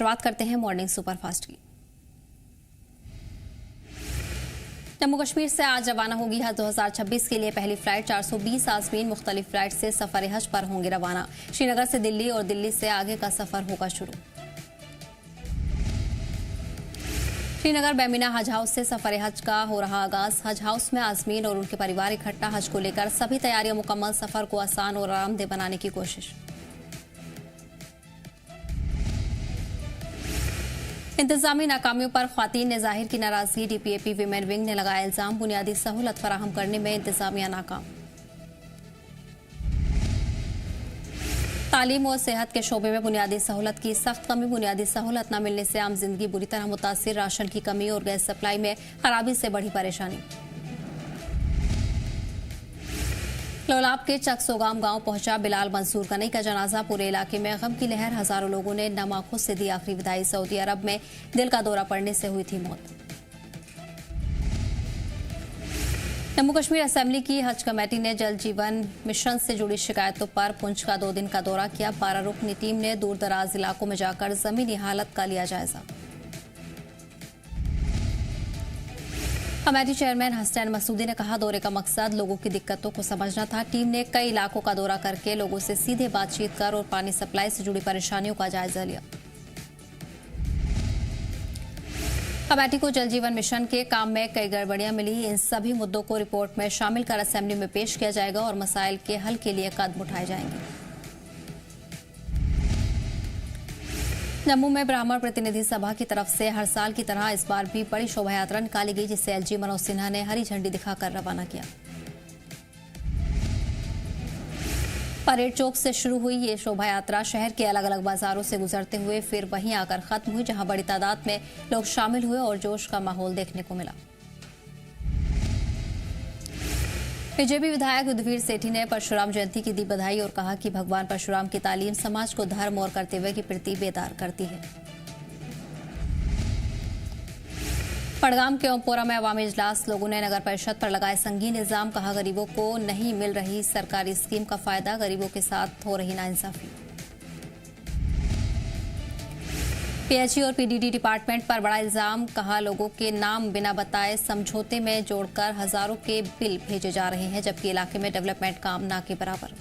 शुरुआत करते हैं मॉर्निंग सुपरफास्ट की। जम्मू कश्मीर से आज रवाना होगी हज 2026 के लिए पहली फ्लाइट। 420 आज़मीन मुख्तलिफ फ्लाइट से सफर हज पर होंगे रवाना। श्रीनगर से दिल्ली और दिल्ली से आगे का सफर होगा शुरू। श्रीनगर बेमिना हज हाउस से सफर हज का हो रहा आगाज। हज हाउस में आज़मीन और उनके परिवार इकट्ठा। हज को लेकर सभी तैयारियां मुकम्मल। सफर को आसान और आरामदेह बनाने की कोशिश। इंतजामी नाकामियों पर ख्वातीन ने जाहिर की नाराजगी। डीपीएपी विमेन विंग ने लगाया इल्जाम, बुनियादी सहूलत फराहम करने में इंतजामिया नाकाम। तालीम और सेहत के शोबे में बुनियादी सहूलत की सख्त कमी। बुनियादी सहूलत न मिलने से आम जिंदगी बुरी तरह मुतासिर। राशन की कमी और गैस सप्लाई में खराबी से बढ़ी परेशानी। लोलाब के चकसोगाम गांव पहुंचा बिलाल मंसूर गनी का जनाजा। पूरे इलाके में गम की लहर। हजारों लोगों ने नमाखुद से दी आखिरी विदाई। सऊदी अरब में दिल का दौरा पड़ने से हुई थी मौत। जम्मू कश्मीर असेंबली की हज कमेटी ने जल जीवन मिशन से जुड़ी शिकायतों पर पुंछ का 2 दिन का दौरा किया। 12 रुकनी टीम ने दूर दराज इलाकों में जाकर जमीनी हालत का लिया जायजा। कमेटी चेयरमैन हसनैन मसूदी ने कहा, दौरे का मकसद लोगों की दिक्कतों को समझना था। टीम ने कई इलाकों का दौरा करके लोगों से सीधे बातचीत कर और पानी सप्लाई से जुड़ी परेशानियों का जायजा लिया। कमेटी को जल जीवन मिशन के काम में कई गड़बड़ियां मिली। इन सभी मुद्दों को रिपोर्ट में शामिल कर असेंबली में पेश किया जाएगा और मसाइल के हल के लिए कदम उठाए जाएंगे। जम्मू में ब्राह्मण प्रतिनिधि सभा की तरफ से हर साल की तरह इस बार भी बड़ी शोभा यात्रा निकाली गई, जिसे एलजी मनोज सिन्हा ने हरी झंडी दिखाकर रवाना किया। परेड चौक से शुरू हुई ये शोभा यात्रा शहर के अलग अलग बाजारों से गुजरते हुए फिर वहीं आकर खत्म हुई, जहां बड़ी तादाद में लोग शामिल हुए और जोश का माहौल देखने को मिला। बीजेपी विधायक युद्धवीर सेठी ने परशुराम जयंती की दी बधाई और कहा कि भगवान परशुराम की तालीम समाज को धर्म और कर्तव्य के प्रति बेदार करती है। पड़गाम के ओमपोरा में अवामी इजलास। लोगों ने नगर परिषद पर लगाए संगीन इल्जाम। कहा, गरीबों को नहीं मिल रही सरकारी स्कीम का फायदा, गरीबों के साथ हो रही नाइंसाफी। पीएचई और पीडीडी डिपार्टमेंट पर बड़ा इल्जाम। कहा, लोगों के नाम बिना बताए समझौते में जोड़कर हजारों के बिल भेजे जा रहे हैं, जबकि इलाके में डेवलपमेंट काम ना के बराबर।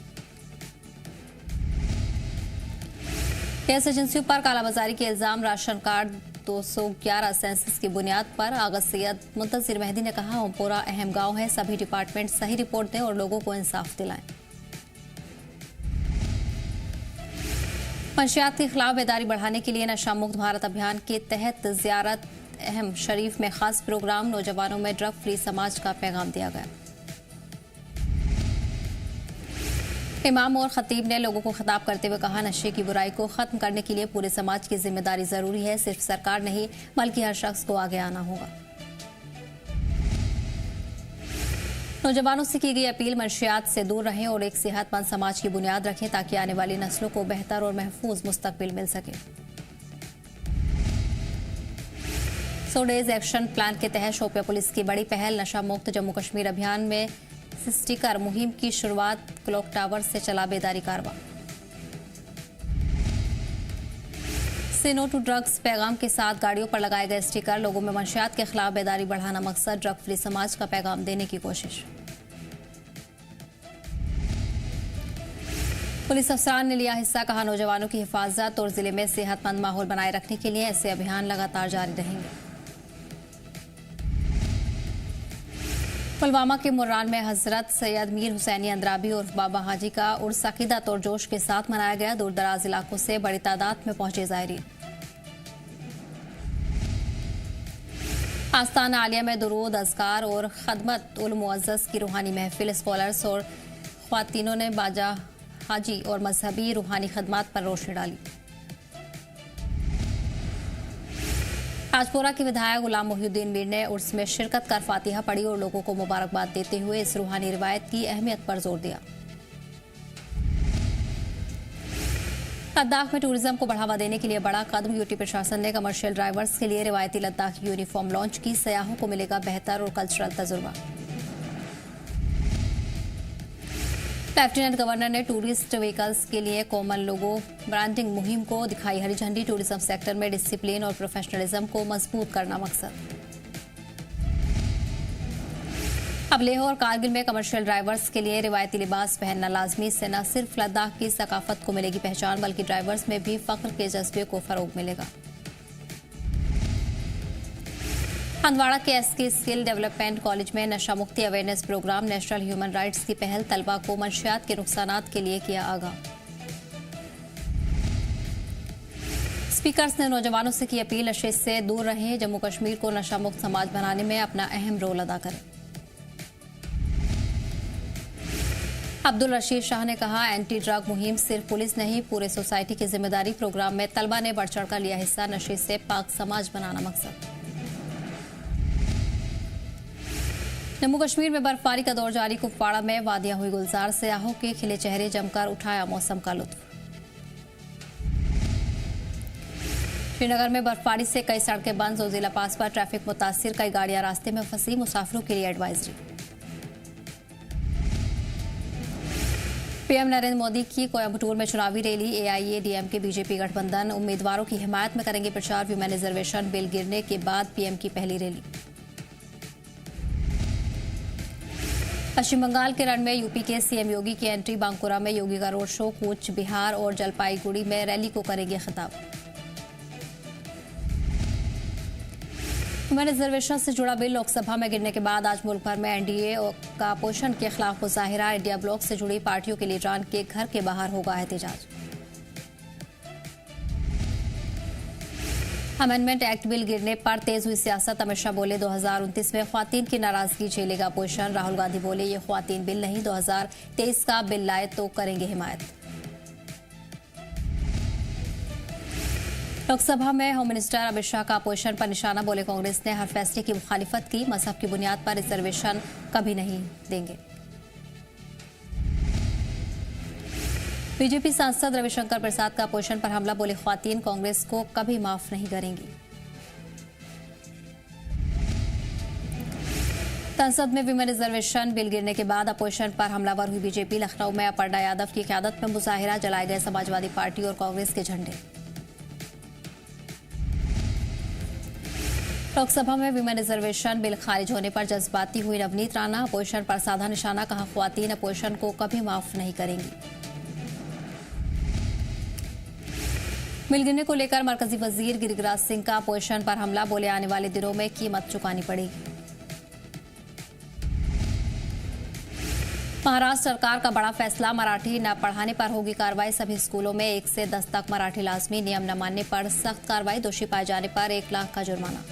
गैस एजेंसियों पर कालाबाजारी के इल्जाम। राशन कार्ड 211 सेंसस की बुनियाद पर। आगा सैयद मुंतजिर मेहदी ने कहा, ओमपोरा अहम गांव है, सभी डिपार्टमेंट सही रिपोर्ट दें और लोगों को इंसाफ दिलाएं। मंशियात के खिलाफ बेदारी बढ़ाने के लिए नशा मुक्त भारत अभियान के तहत जियारत अहम शरीफ में खास प्रोग्राम। नौजवानों में ड्रग फ्री समाज का पैगाम दिया गया। इमाम और खतीब ने लोगों को खिताब करते हुए कहा, नशे की बुराई को खत्म करने के लिए पूरे समाज की जिम्मेदारी जरूरी है। सिर्फ सरकार नहीं बल्कि हर शख्स को आगे आना होगा। नौजवानों से की गई अपील, मंशियात से दूर रहें और एक सेहतमंद समाज की बुनियाद रखें ताकि आने वाली नस्लों को बेहतर और महफूज मुस्तकबिल मिल सके। 100 डेज एक्शन प्लान के तहत शोपियां पुलिस की बड़ी पहल। नशा मुक्त जम्मू कश्मीर अभियान में स्टिकर मुहिम की शुरुआत। क्लॉक टावर से चला बेदारी कारवा। से नो टू ड्रग्स पैगाम के साथ गाड़ियों पर लगाए गए स्टिकर। लोगों में मंशियात के खिलाफ बेदारी बढ़ाना मकसद। ड्रग फ्री समाज का पैगाम देने की कोशिश। पुलिस अफसरान ने लिया हिस्सा। कहा, नौजवानों की हिफाजत और जिले में सेहतमंद माहौल बनाए रखने के लिए ऐसे अभियान लगातार जारी रहेंगे। पुलवामा के मुर्रान में हजरत सैयद मीर हुसैनी अंद्राबी और बाबा हाजी का उर्स अकीदत और जोश के साथ मनाया गया। दूर दराज इलाकों से बड़ी तादाद में पहुंचे ज़ायरीन। आस्ताना आलिया में दुरूद, अज़कार और खदमत उल मुअज़्ज़ज़ की रूहानी महफिल। स्कॉलर्स और ख्वातीनों ने बाजा हाजी और मजहबी रूहानी खदमात पर रोशनी डाली। राजपुरा के विधायक गुलाम मोहिउद्दीन मीर ने उर्स में शिरकत कर फातिहा पढ़ी और लोगों को मुबारकबाद देते हुए इस रूहानी रिवायत की अहमियत पर जोर दिया। लद्दाख में टूरिज्म को बढ़ावा देने के लिए बड़ा कदम। यूटी प्रशासन ने कमर्शियल ड्राइवर्स के लिए रिवायती लद्दाखी यूनिफॉर्म लॉन्च की। सयाहों को मिलेगा बेहतर और कल्चरल तजुर्बा। लेफ्टिनेंट गवर्नर ने टूरिस्ट व्हीकल्स के लिए कॉमन लोगो ब्रांडिंग मुहिम को दिखाई हरी झंडी। टूरिज्म सेक्टर में डिसिप्लिन और प्रोफेशनलिज्म को मजबूत करना मकसद। अब लेह और कारगिल में कमर्शियल ड्राइवर्स के लिए रिवायती लिबास पहनना लाजमी। इससे न सिर्फ लद्दाख की सकाफत को मिलेगी पहचान, बल्कि ड्राइवर्स में भी फख्र के जज्बे को फरोग मिलेगा। हंदवाड़ा के एसके स्किल डेवलपमेंट कॉलेज में नशा मुक्ति awareness programme. National human rights की पहल तलबा को मंशियात के नुकसानात के लिए किया आगाह। स्पीकर्स ने नौजवानों से की अपील, नशे से दूर रहें, जम्मू कश्मीर को नशा मुक्त समाज बनाने में अपना अहम रोल अदा करें। अब्दुल रशीद शाह ने कहा, एंटी ड्रग मुहिम सिर्फ पुलिस नहीं पूरे सोसाइटी की जिम्मेदारी। प्रोग्राम में तलबा ने बढ़ चढ़कर लिया हिस्सा। नशे से पाक समाज बनाना मकसद। जम्मू कश्मीर में बर्फबारी का दौर जारी। कुपवाड़ा में वादियां हुई गुलजार। सयाहों के खिले चेहरे जमकर उठाया मौसम का लुत्फ। श्रीनगर में बर्फबारी से कई सड़कें बंद। जोजिला पास पर ट्रैफिक मुतासिर, कई गाड़ियां रास्ते में फंसी। मुसाफिरों के लिए एडवाइजरी। पीएम नरेंद्र मोदी की कोयम्बटूर में चुनावी रैली। एआईएडीएमके बीजेपी गठबंधन उम्मीदवारों की हिमायत में करेंगे प्रचार। विमेन रिजर्वेशन बिल गिरने के बाद पीएम की पहली रैली। पश्चिम बंगाल के रण में यूपी के सीएम योगी की एंट्री। बांकुरा में योगी का रोड शो। कूच बिहार और जलपाईगुड़ी में रैली को करेंगे खिताब। विमेन रिजर्वेशन से जुड़ा बिल लोकसभा में गिरने के बाद आज मुल्क भर में एनडीए का अपोजिशन के खिलाफ मुजाहिरा। इंडिया ब्लॉक से जुड़ी पार्टियों के लीडरान के घर के बाहर होगा एहतजाज। अमेंडमेंट एक्ट बिल गिरने पर तेज हुई सियासत। अमित शाह बोले, 2029 में ख्वातीन की नाराजगी झेलेगा अपोजिशन। राहुल गांधी बोले, ये ख्वातीन बिल नहीं, 2023 का बिल लाए तो करेंगे हिमायत। लोकसभा में होम मिनिस्टर अमित शाह का अपोजिशन पर निशाना। बोले, कांग्रेस ने हर फैसले की मुखालिफत की, मजहब की बुनियाद पर रिजर्वेशन कभी नहीं देंगे। बीजेपी सांसद रविशंकर प्रसाद का अपोजिशन पर हमला। बोले, ख्वातीन कांग्रेस को कभी माफ नहीं करेंगी। संसद में विमेन रिजर्वेशन बिल गिरने के बाद अपोजिशन पर हमलावर हुई बीजेपी। लखनऊ में अपर्णा यादव की क़यादत में मुजाहिरा। जलाए गए समाजवादी पार्टी और कांग्रेस के झंडे। लोकसभा में विमेन रिजर्वेशन बिल खारिज होने पर जज्बाती हुई नवनीत राणा। अपोजिशन पर साधा निशाना, कहा, ख्वातीन अपोजिशन को कभी माफ नहीं करेंगी। बिल गिरने को लेकर मरकजी वजीर गिरिराज सिंह का अपोजिशन पर हमला। बोले, आने वाले दिनों में कीमत चुकानी पड़ेगी। महाराष्ट्र सरकार का बड़ा फैसला, मराठी न पढ़ाने पर होगी कार्रवाई। सभी स्कूलों में 1 से 10 तक मराठी लाजमी। नियम न मानने पर सख्त कार्रवाई। दोषी पाए जाने पर 1 लाख का जुर्माना।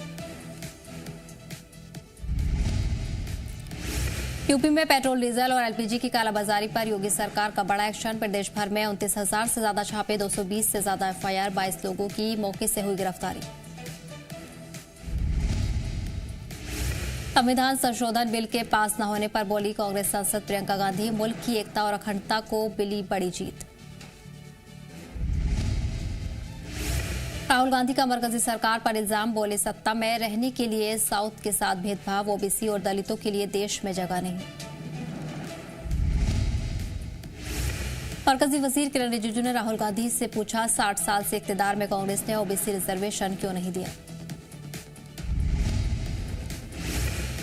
यूपी में पेट्रोल, डीजल और एलपीजी की कालाबाजारी पर योगी सरकार का बड़ा एक्शन। प्रदेश भर में 29,000 से ज्यादा छापे, 220 से ज्यादा एफआईआर, 22 लोगों की मौके से हुई गिरफ्तारी। संविधान संशोधन बिल के पास न होने पर बोली कांग्रेस सांसद प्रियंका गांधी, मुल्क की एकता और अखंडता को मिली बड़ी जीत। राहुल गांधी का मरकजी सरकार पर इल्जाम। बोले, सत्ता में रहने के लिए साउथ के साथ भेदभाव, ओबीसी और दलितों के लिए देश में जगह नहीं। मरकजी वजीर किरण रिजिजू ने राहुल गांधी से पूछा, 60 साल से इक्तिदार में कांग्रेस ने ओबीसी रिजर्वेशन क्यों नहीं दिया।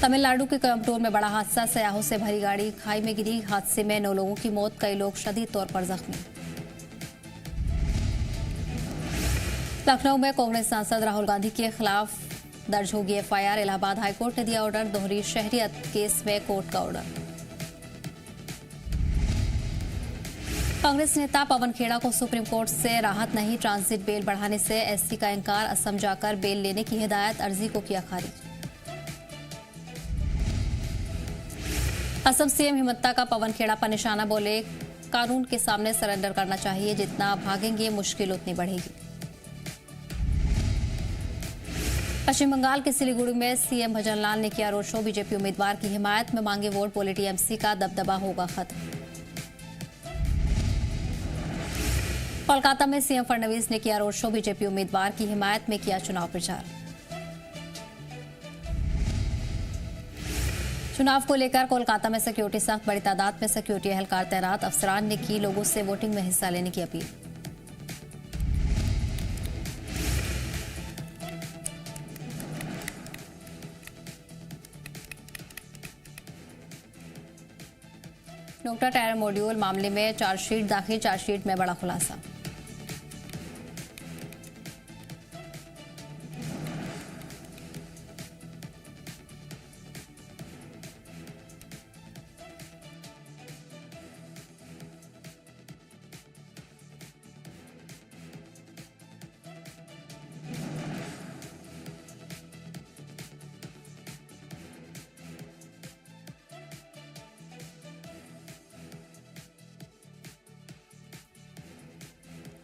तमिलनाडु के कोयम्बटूर में बड़ा हादसा। सयाहों से भरी गाड़ी खाई में गिरी। हादसे में 9 लोगों की मौत, कई लोग शदीद तौर पर जख्मी। लखनऊ में कांग्रेस सांसद राहुल गांधी के खिलाफ दर्ज होगी एफआईआर। इलाहाबाद हाईकोर्ट ने दिया ऑर्डर। दोहरी शहरियत केस में कोर्ट का ऑर्डर। कांग्रेस नेता पवन खेड़ा को सुप्रीम कोर्ट से राहत नहीं। ट्रांजिट बेल बढ़ाने से एससी का इंकार। असम जाकर बेल लेने की हिदायत, अर्जी को किया खारिज। असम सीएम हिमंता का पवन खेड़ा पर निशाना। बोले, कानून के सामने सरेंडर करना चाहिए, जितना भागेंगे मुश्किल उतनी बढ़ेगी। पश्चिम बंगाल के सिलीगुड़ी में सीएम भजनलाल ने किया रोड शो। बीजेपी उम्मीदवार की हिमायत में मांगे वोट। बोले, टीएमसी का दबदबा होगा खत्म। कोलकाता में सीएम फडणवीस ने किया रोड शो। बीजेपी उम्मीदवार की हिमायत में किया चुनाव प्रचार। चुनाव को लेकर कोलकाता में सिक्योरिटी सख्त, बड़ी तादाद में सिक्योरिटी एहलकार तैनात। अफसरान ने की लोगों से वोटिंग में हिस्सा लेने की अपील। नोक्टा टायर मॉड्यूल मामले में चार्जशीट दाखिल, चार्जशीट में बड़ा खुलासा।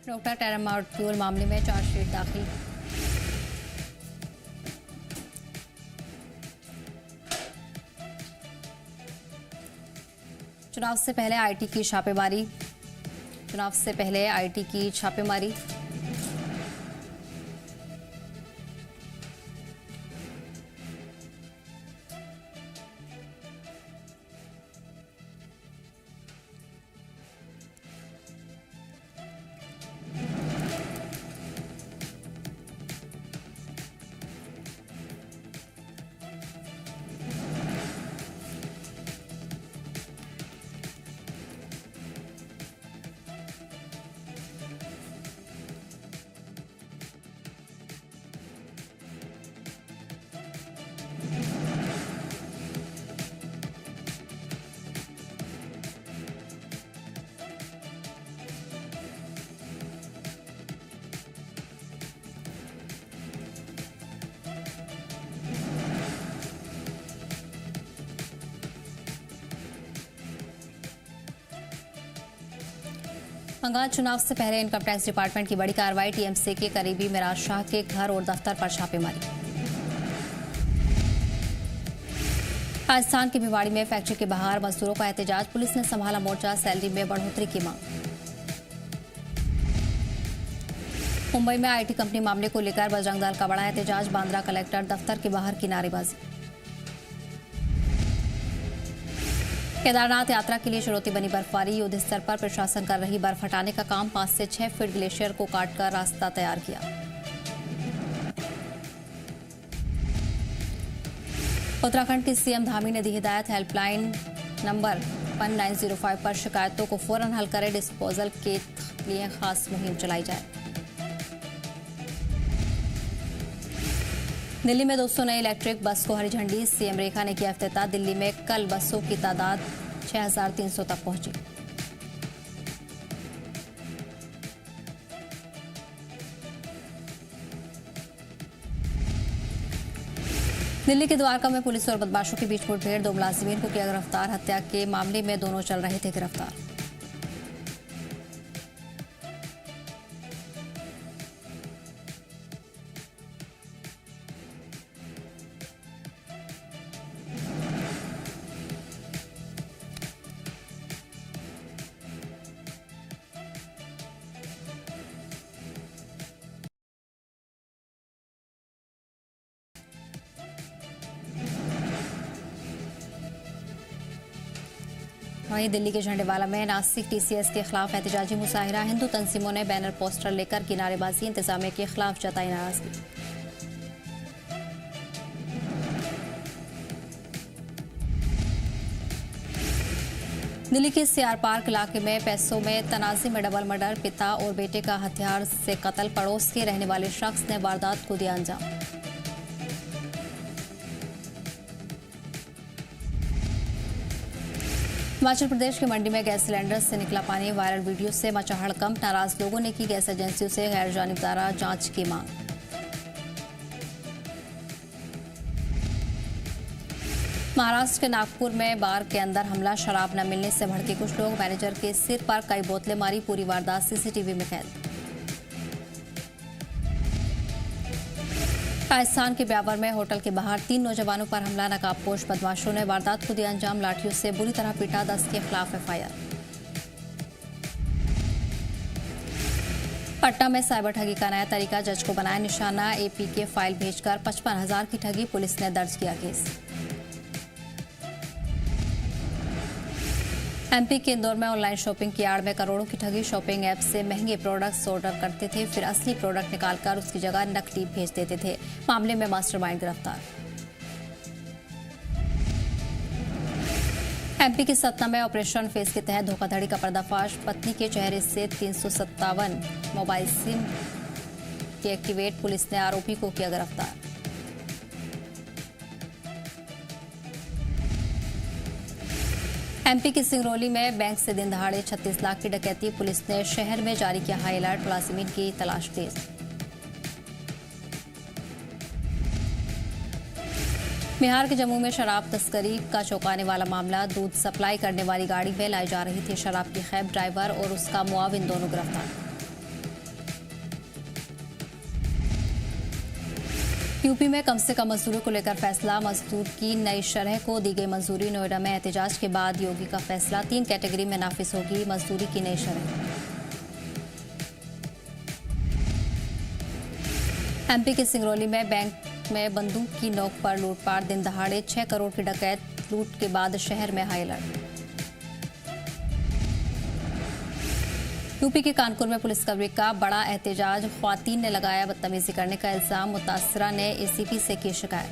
नोक्टा टायर मॉड्यूल मामले में चार्जशीट दाखिल। चुनाव से पहले आईटी की छापेमारी। बंगाल चुनाव से पहले इनकम टैक्स डिपार्टमेंट की बड़ी कार्रवाई। टीएमसी के करीबी मिराज शाह के घर और दफ्तर पर छापेमारी। राजस्थान के भिवाड़ी में फैक्ट्री के बाहर मजदूरों का एहतजाज। पुलिस ने संभाला मोर्चा, सैलरी में बढ़ोतरी की मांग। मुंबई में आईटी कंपनी मामले को लेकर बजरंग दल का बड़ा एहतजाज। बांद्रा कलेक्टर दफ्तर के बाहर की नारेबाजी। केदारनाथ यात्रा के लिए चुनौती बनी बर्फबारी। युद्ध स्तर पर प्रशासन कर रही बर्फ हटाने का काम। 5 से 6 फीट ग्लेशियर को काटकर रास्ता तैयार किया। उत्तराखंड के सीएम धामी ने दी हिदायत। हेल्पलाइन नंबर 1905 पर शिकायतों को फौरन हल करें। डिस्पोजल के लिए खास मुहिम चलाई जाए। दिल्ली में 200 नई इलेक्ट्रिक बस को हरी झंडी। सीएम रेखा ने किया इफ्तिताह। दिल्ली में कल बसों की तादाद 6300 तक पहुंची। दिल्ली के द्वारका में पुलिस और बदमाशों के बीच मुठभेड़। 2 मुलाजिमीन को किया गिरफ्तार। हत्या के मामले में दोनों चल रहे थे गिरफ्तार। वहीं दिल्ली के झंडेवाला में नासिक टीसीएस के खिलाफ एहतजाजी मुजाहिरा। हिंदू तंजीमों ने बैनर पोस्टर लेकर की नारेबाजी। इंतजामिया के खिलाफ जताई नाराजगी। दिल्ली के सीआर पार्क इलाके में पैसों में तनाज़े में डबल मर्डर। पिता और बेटे का हथियार से कत्ल। पड़ोस के रहने वाले शख्स ने वारदात को दिया अंजाम। हिमाचल प्रदेश के मंडी में गैस सिलेंडर से निकला पानी। वायरल वीडियो से मचा हड़कंप। नाराज लोगों ने की गैस एजेंसियों से गैर जानिबदारा जांच की मांग। महाराष्ट्र के नागपुर में बार के अंदर हमला। शराब न मिलने से भड़के कुछ लोग। मैनेजर के सिर पर कई बोतलें मारी। पूरी वारदात सीसीटीवी में कैद। राजस्थान के ब्यावर में होटल के बाहर 3 नौजवानों पर हमला। नकाबपोश बदमाशों ने वारदात को दिया अंजाम। लाठियों से बुरी तरह पीटा। 10 के खिलाफ एफआईआर। पटना में साइबर ठगी का नया तरीका। जज को बनाया निशाना। एपी के फाइल भेजकर 55,000 की ठगी। पुलिस ने दर्ज किया केस। एमपी के इंदौर में ऑनलाइन शॉपिंग की आड़ में करोड़ों की ठगी। शॉपिंग ऐप से महंगे प्रोडक्ट्स ऑर्डर करते थे, फिर असली प्रोडक्ट निकालकर उसकी जगह नकली भेज देते थे। मामले में मास्टरमाइंड गिरफ्तार। एमपी के सतना में ऑपरेशन फेस के तहत धोखाधड़ी का पर्दाफाश। पत्नी के चेहरे से 357 मोबाइल सिम डीएक्टिवेट। पुलिस ने आरोपी को किया गिरफ्तार। एमपी की सिंगरौली में बैंक से दिन दहाड़े 36 लाख की डकैती। पुलिस ने शहर में जारी किया हाई अलर्ट। मुलजिमीन की तलाश तेज। बिहार के जम्मू में शराब तस्करी का चौंकाने वाला मामला। दूध सप्लाई करने वाली गाड़ी में लाई जा रही थी शराब की खैब। ड्राइवर और उसका मुआविन दोनों गिरफ्तार। यूपी में कम से कम मजदूरी को लेकर फैसला। मजदूर की नई शरह को दी गई मंजूरी। नोएडा में एहतजाज के बाद योगी का फैसला। 3 कैटेगरी में नाफिज होगी मजदूरी की नई शरह। एमपी के सिंगरौली में बैंक में बंदूक की नोक पर लूटपाट। दिन दहाड़े 6 करोड़ की डकैत। लूट के बाद शहर में हाई अलर्ट। यूपी के कानपुर में पुलिसकर्मी का बड़ा एहतजाज। ख्वातीन ने लगाया बदतमीजी करने का इल्जाम। मुतासरा ने एसीपी से की शिकायत।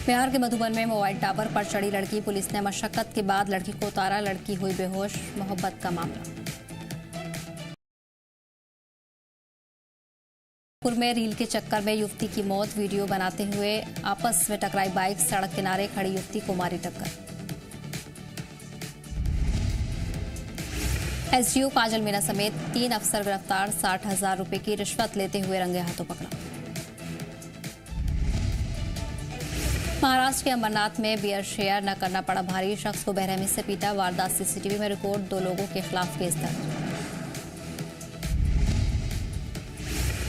बिहार के मधुबन में मोबाइल टावर पर चढ़ी लड़की। पुलिस ने मशक्कत के बाद लड़की को उतारा। लड़की हुई बेहोश। मोहब्बत का मामला। पुर में रील के चक्कर में युवती की मौत। वीडियो बनाते हुए आपस में टकराई बाइक। सड़क किनारे खड़ी युवती को मारी टक्कर। एसडीओ काजल मीना समेत 3 अफसर गिरफ्तार। 60,000 रुपए की रिश्वत लेते हुए रंगे हाथों पकड़ा। महाराष्ट्र के अमरनाथ में बियर शेयर न करना पड़ा भारी। शख्स को बेरहमी से पीटा। वारदात सीसीटीवी में रिकॉर्ड। 2 लोगों के खिलाफ केस दर्ज।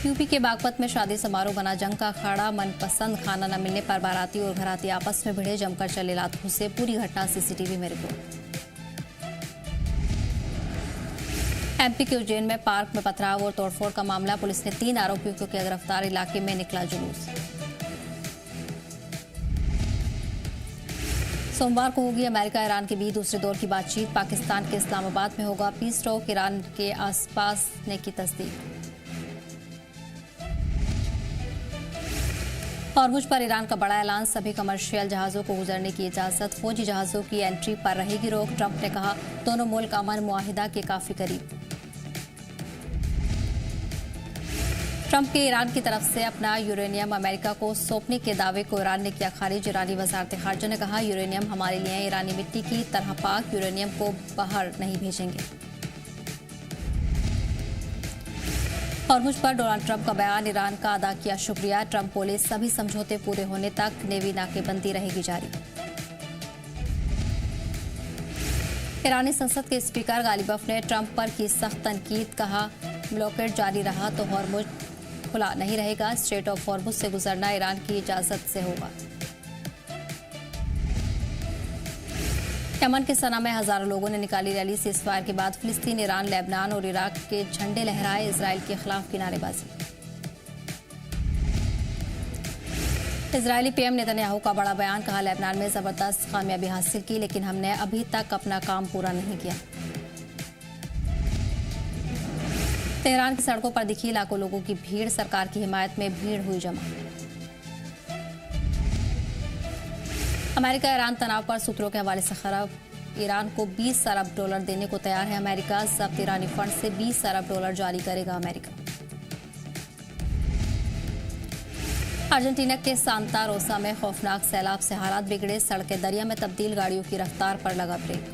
यूपी के बागपत में शादी समारोह बना जंग का अखाड़ा। मनपसंद खाना न मिलने पर बाराती और घराती आपस में भिड़े। जमकर चले लात घुसे। पूरी घटना सीसीटीवी में रिकॉर्ड। एमपी के उज्जैन में पार्क में पथराव और तोड़फोड़ का मामला। पुलिस ने 3 आरोपियों को किया गिरफ्तार। इलाके में निकला जुलूस। सोमवार को होगी अमेरिका ईरान के बीच दूसरे दौर की बातचीत। पाकिस्तान के इस्लामाबाद में होगा पीस टॉक। ईरान के आसपास ने की तस्दीक। हॉर्मुज पर ईरान का बड़ा ऐलान। सभी कमर्शियल जहाजों को गुजरने की इजाजत। फौजी जहाजों की एंट्री पर रहेगी रोक। ट्रंप ने कहा दोनों मुल्क अमन मुआहिदा के काफी करीब। ट्रंप के ईरान की तरफ से अपना यूरेनियम अमेरिका को सौंपने के दावे को ईरान ने किया खारिज। ईरानी वजारत खारजा ने कहा यूरेनियम हमारे लिए है। ईरानी मिट्टी की तरह पाक। यूरेनियम को बाहर नहीं भेजेंगे। हॉर्मुज पर डोनाल्ड ट्रंप का बयान। ईरान का अदा किया शुक्रिया। ट्रंप बोले सभी समझौते पूरे होने तक नेवी नाकेबंदी रहेगी जारी। ईरानी संसद के स्पीकर गालिबफ ने ट्रंप पर की सख्त तनकीद। कहा ब्लॉकेड जारी रहा तो हॉर्मुज खुला नहीं रहेगा। स्ट्रेट ऑफ हॉर्मुज से गुजरना ईरान की इजाजत से होगा। यमन के सना में हजारों लोगों ने निकाली रैली। सीजफायर के बाद फिलिस्तीन, ईरान, लेबनान और इराक के झंडे लहराए। इजराइल के खिलाफ किनारेबाजी। इजरायली पीएम नेतन्याहू का बड़ा बयान। कहा लेबनान में जबरदस्त कामयाबी हासिल की लेकिन हमने अभी तक अपना काम पूरा नहीं किया। तेहरान की सड़कों पर दिखी लाखों लोगों की भीड़। सरकार की हिमायत में भीड़ हुई जमा। अमेरिका ईरान तनाव पर सूत्रों के हवाले से खबर। ईरान को 20 अरब डॉलर देने को तैयार है अमेरिका। जब्त ईरानी फंड से 20 अरब डॉलर जारी करेगा अमेरिका। अर्जेंटीना के सांता रोसा में खौफनाक सैलाब से हालात बिगड़े। सड़कें दरिया में तब्दील। गाड़ियों की रफ्तार पर लगा ब्रेक।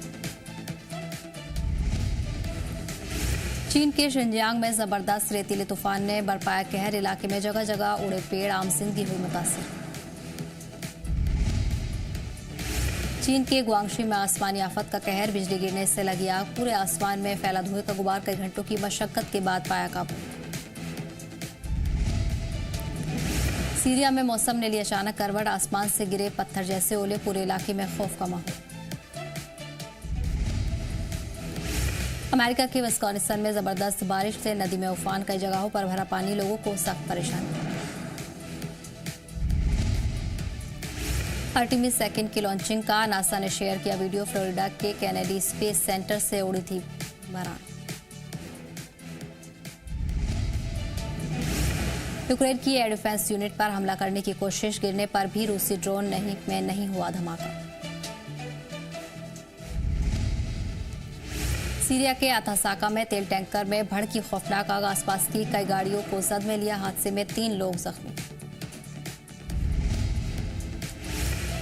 चीन के शिनजियांग में जबरदस्त रेतीले तूफान ने बरपाया कहर। इलाके में जगह जगह उड़े पेड़। आम जिंदगी हुई मुतासिर। चीन के गुआंगशी में आसमानी आफत का कहर। बिजली गिरने से लगी आग। पूरे आसमान में फैला धुएं का गुबार। कई घंटों की मशक्कत के बाद पाया काबू। सीरिया में मौसम ने ली अचानक करवट। आसमान से गिरे पत्थर जैसे ओले। पूरे इलाके में खौफ का माहौल। अमेरिका के विस्कॉन्सिन में जबरदस्त बारिश से नदी में उफान। कई जगहों पर भरा पानी। लोगों को सख्त परेशानी। आर्टेमिस सेकंड की लॉन्चिंग का नासा ने शेयर किया वीडियो। फ्लोरिडा के कैनेडी स्पेस सेंटर से उड़ी थी बारात। यूक्रेन की एयर डिफेंस यूनिट पर हमला करने की कोशिश, गिरने पर भी रूसी ड्रोन नहीं हुआ धमाका। सीरिया के अथासाका में तेल टैंकर में भड़की खौफनाक आग, आसपास की कई गाड़ियों को जद में लिया। हादसे में 3 लोग जख्मी।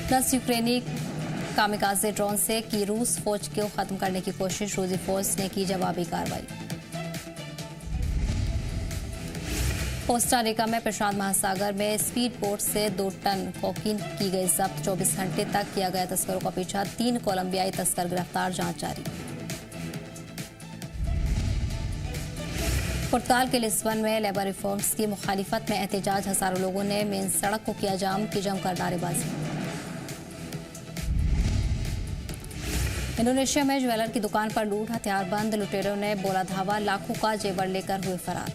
10 यूक्रेनी कामिकाजे ड्रोन से की रूस फौज को खत्म करने की कोशिश, रूसी फौज ने की जवाबी कार्रवाई। कोस्टा रिका में प्रशांत महासागर में स्पीड बोट से 2 टन कोकीन की गई जब्त। 24 घंटे तक किया गया तस्करों का पीछा, 3 कोलंबियाई तस्कर गिरफ्तार, जांच जारी। पुर्तगाल के लिस्बन में लेबर रिफॉर्म्स की मुखालिफत में एहतजाज, हजारों लोगों ने मेन सड़क को किया जाम की जमकर नारेबाजी। इंडोनेशिया में ज्वेलर की दुकान पर लूट, हथियारबंद लुटेरों ने बोला धावा, लाखों का जेवर लेकर हुए फरार।